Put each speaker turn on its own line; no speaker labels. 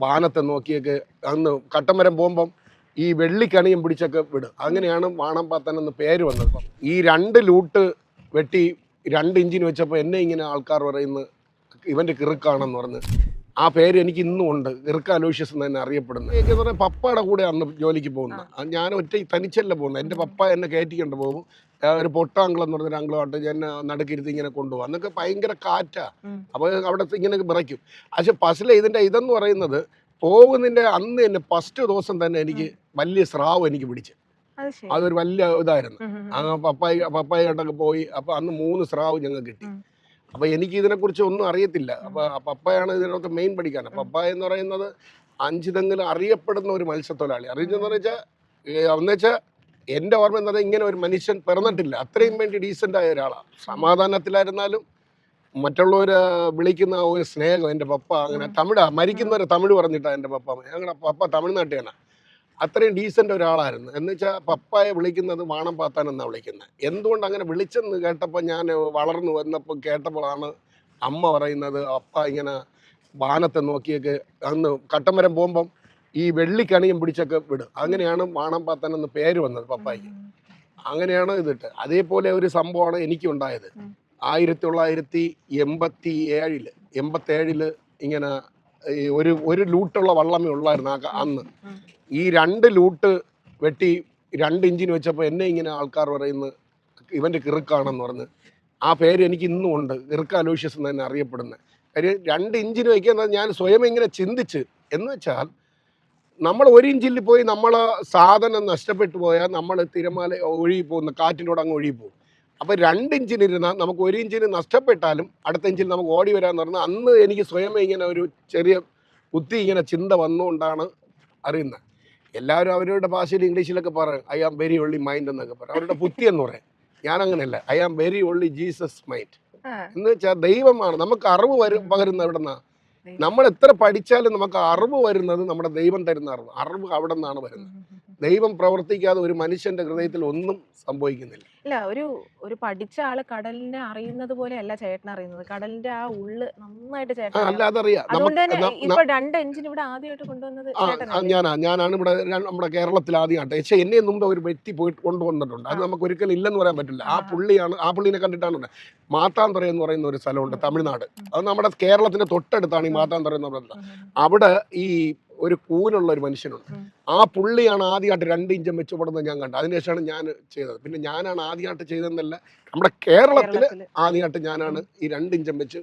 വാനത്തെ നോക്കിയൊക്കെ അന്ന് കട്ടമരം പോകുമ്പം ഈ വെള്ളിക്കണിയും പിടിച്ചൊക്കെ വിടും. അങ്ങനെയാണ് വാണം പാത്താൻ എന്ന് പേര് വന്നത്. ഈ 2 ലൂട്ട് വെട്ടി 2 ഇഞ്ചിന് വെച്ചപ്പോൾ എന്നെ ഇങ്ങനെ ആൾക്കാർ പറയുന്നത് ഇവൻ്റെ കിറുക്കാണെന്ന് പറഞ്ഞ് ആ പേര് എനിക്ക് ഇന്നും ഉണ്ട്. കിറുക്ക അലോഷ്യസ് എന്ന് തന്നെ അറിയപ്പെടുന്നത്. എനിക്ക് പറഞ്ഞാൽ പപ്പയുടെ കൂടെ അന്ന് ജോലിക്ക് പോകുന്നത്. ഞാൻ ഒറ്റ തനിച്ചല്ല പോകുന്നത്. എൻ്റെ പപ്പ എന്നെ കയറ്റിക്കൊണ്ട് പോകും. ഒരു പൊട്ടാങ്കിളെന്ന് പറഞ്ഞൊരു അങ്കിളുമായിട്ട് എന്നെ നടുക്കിരുത്തി ഇങ്ങനെ കൊണ്ടുപോകും. അന്നൊക്കെ ഭയങ്കര കാറ്റാ. അപ്പോൾ അവിടെ ഇങ്ങനെ വിറയ്ക്കും. പക്ഷെ ബസ്സിലെ ഇതെന്ന് പറയുന്നത് പോകുന്നതിൻ്റെ അന്ന് തന്നെ ഫസ്റ്റ് ദിവസം തന്നെ എനിക്ക് വലിയ സ്രാവ് എനിക്ക് പിടിച്ച്. അതൊരു വലിയ ഇതായിരുന്നു. പപ്പായായിട്ടൊക്കെ പോയി. അപ്പോൾ അന്ന് 3 സ്രാവ് ഞങ്ങൾക്ക് കിട്ടി. അപ്പോൾ എനിക്ക് ഇതിനെക്കുറിച്ച് ഒന്നും അറിയത്തില്ല. അപ്പോൾ പപ്പയാണ് ഇതിനകത്ത് മെയിൻ പഠിക്കാൻ. പപ്പ എന്ന് പറയുന്നത് 5 തെങ്ങിൽ അറിയപ്പെടുന്ന ഒരു മത്സ്യത്തൊഴിലാളി. അറിയുന്നതെന്ന് വെച്ചാൽ എൻ്റെ ഓർമ്മ എന്നത് ഇങ്ങനെ ഒരു മനുഷ്യൻ പിറന്നിട്ടില്ല. അത്രയും വേണ്ടി ഡീസൻ്റായ ഒരാളാണ്. സമാധാനത്തിലായിരുന്നാലും മറ്റുള്ളവർ വിളിക്കുന്ന ഒരു സ്നേഹം. എൻ്റെ പപ്പ അങ്ങനെ മരിക്കുന്നവരെ തമിഴ് പറഞ്ഞിട്ടാണ് എൻ്റെ പപ്പ. ഞങ്ങളുടെ പപ്പ തമിഴ്നാട്ടിലാണ്. അത്രയും ഡീസൻ്റ് ഒരാളായിരുന്നു. എന്ന് വെച്ചാൽ പപ്പായെ വിളിക്കുന്നത് വാണം പാത്താൻ എന്നാണ് വിളിക്കുന്നത്. എന്തുകൊണ്ട് അങ്ങനെ വിളിച്ചെന്ന് കേട്ടപ്പോൾ ഞാൻ വളർന്നു വന്നപ്പോൾ കേട്ടപ്പോഴാണ് അമ്മ പറയുന്നത് അപ്പ ഇങ്ങനെ വാനത്തെ നോക്കിയൊക്കെ അന്ന് കട്ടമരം പോകുമ്പം ഈ വെള്ളിക്കണിയും പിടിച്ചൊക്കെ വിടും. അങ്ങനെയാണ് വാണം പാത്താൻ എന്ന് പേര് വന്നത് പപ്പായ്ക്ക്. അങ്ങനെയാണ് ഇതിട്ട്. അതേപോലെ ഒരു സംഭവമാണ് എനിക്കുണ്ടായത്. 1987 ഇങ്ങനെ ഒരു ലൂട്ടുള്ള വള്ളമേ ഉള്ളായിരുന്നു അന്ന്. ഈ 2 ലൂട്ട് വെട്ടി 2 ഇഞ്ചിന് വെച്ചപ്പോൾ എന്നെ ഇങ്ങനെ ആൾക്കാർ പറയുന്നത് ഇവൻ്റെ കിറുക്കാണെന്ന് പറഞ്ഞ് ആ പേര് എനിക്ക് ഇന്നും ഉണ്ട്. കിറുക്ക അലോഷ്യസ് എന്ന് തന്നെ അറിയപ്പെടുന്നത്. കാര്യം 2 ഇഞ്ചിന് വയ്ക്കുന്നത് ഞാൻ സ്വയം ഇങ്ങനെ ചിന്തിച്ച് എന്ന് വെച്ചാൽ നമ്മൾ 1 ഇഞ്ചിൽ പോയി നമ്മളെ സാധനം നഷ്ടപ്പെട്ടു പോയാൽ നമ്മൾ തിരമാല ഒഴുകി പോകുന്ന കാറ്റിലൂടെ അങ്ങ് ഒഴുകി പോകും. അപ്പോൾ 2 ഇഞ്ചിനിരുന്നാൽ നമുക്ക് 1 ഇഞ്ചിന് നഷ്ടപ്പെട്ടാലും അടുത്ത ഇഞ്ചിൽ നമുക്ക് ഓടി വരാമെന്ന് പറഞ്ഞാൽ അന്ന് എനിക്ക് സ്വയം ഇങ്ങനെ ഒരു ചെറിയ ബുദ്ധി ഇങ്ങനെ ചിന്ത വന്നുകൊണ്ടാണ് അറിയുന്നത്. എല്ലാവരും അവരുടെ ഭാഷയിൽ ഇംഗ്ലീഷിലൊക്കെ പറയും I am very only mind എന്നൊക്കെ പറയും. അവരുടെ ബുദ്ധി എന്ന് പറയും. ഞാനങ്ങനെയല്ല. I am very only Jesus mind എന്ന് വെച്ചാൽ ദൈവമാണ് നമുക്ക് അറിവ് പകരുന്നത്. എവിടെ നിന്നാണ്? നമ്മൾ എത്ര പഠിച്ചാലും നമുക്ക് അറിവ് വരുന്നത് നമ്മുടെ ദൈവം തരുന്ന അറിവ് അവിടെ നിന്നാണ് വരുന്നത്. ദൈവം പ്രവർത്തിക്കാതെ ഒരു മനുഷ്യന്റെ ഹൃദയത്തിൽ ഒന്നും സംഭവിക്കുന്നില്ല.
ഇല്ല, ഒരു പഠിച്ച ആള് കടലിനെ അറിയുന്നത് പോലെ അല്ല ചേട്ടൻ അറിയുന്നത്. കടലിന്റെ ആ ഉള്ള് നന്നായിട്ട് ചേട്ടൻ
അല്ലാതെ അറിയാം.
അതുകൊണ്ട് തന്നെ ഇപ്പൊ 2 എഞ്ചിൻ ഇവിടെ ആദ്യമായിട്ട് കൊണ്ടുവന്നത്
ഞാനാണ് ഇവിടെ നമ്മുടെ കേരളത്തിൽ ആദ്യമായിട്ട്. പക്ഷേ എന്നെ മുമ്പ് ഒരു വ്യക്തി പോയിട്ട് കൊണ്ടുവന്നിട്ടുണ്ട്. അത് നമുക്ക് ഒരിക്കലും ഇല്ലെന്ന് പറയാൻ പറ്റില്ല. ആ പുള്ളിനെ കണ്ടിട്ടാണ്. മാത്താന്തറ എന്ന് പറയുന്ന ഒരു സ്ഥലമുണ്ട് തമിഴ്നാട്. അത് നമ്മുടെ കേരളത്തിന്റെ തൊട്ടടുത്താണ് ഈ മാത്താന്തറ എന്ന് പറയുന്നത്. അവിടെ ഈ ഒരു കൂനുള്ള ഒരു മനുഷ്യനുണ്ട്. ആ പുള്ളിയാണ് ആദ്യമായിട്ട് 2 ഇഞ്ചം വെച്ച് കൊടുക്കുന്നത് ഞാൻ കണ്ടത്. അതിനുശേഷമാണ് ഞാൻ ചെയ്തത്. പിന്നെ ഞാനാണ് ആദ്യമായിട്ട് ചെയ്തതെന്നല്ല, നമ്മുടെ കേരളത്തിൽ ആദ്യമായിട്ട് ഞാനാണ് ഈ 2 ഇഞ്ചം വെച്ച്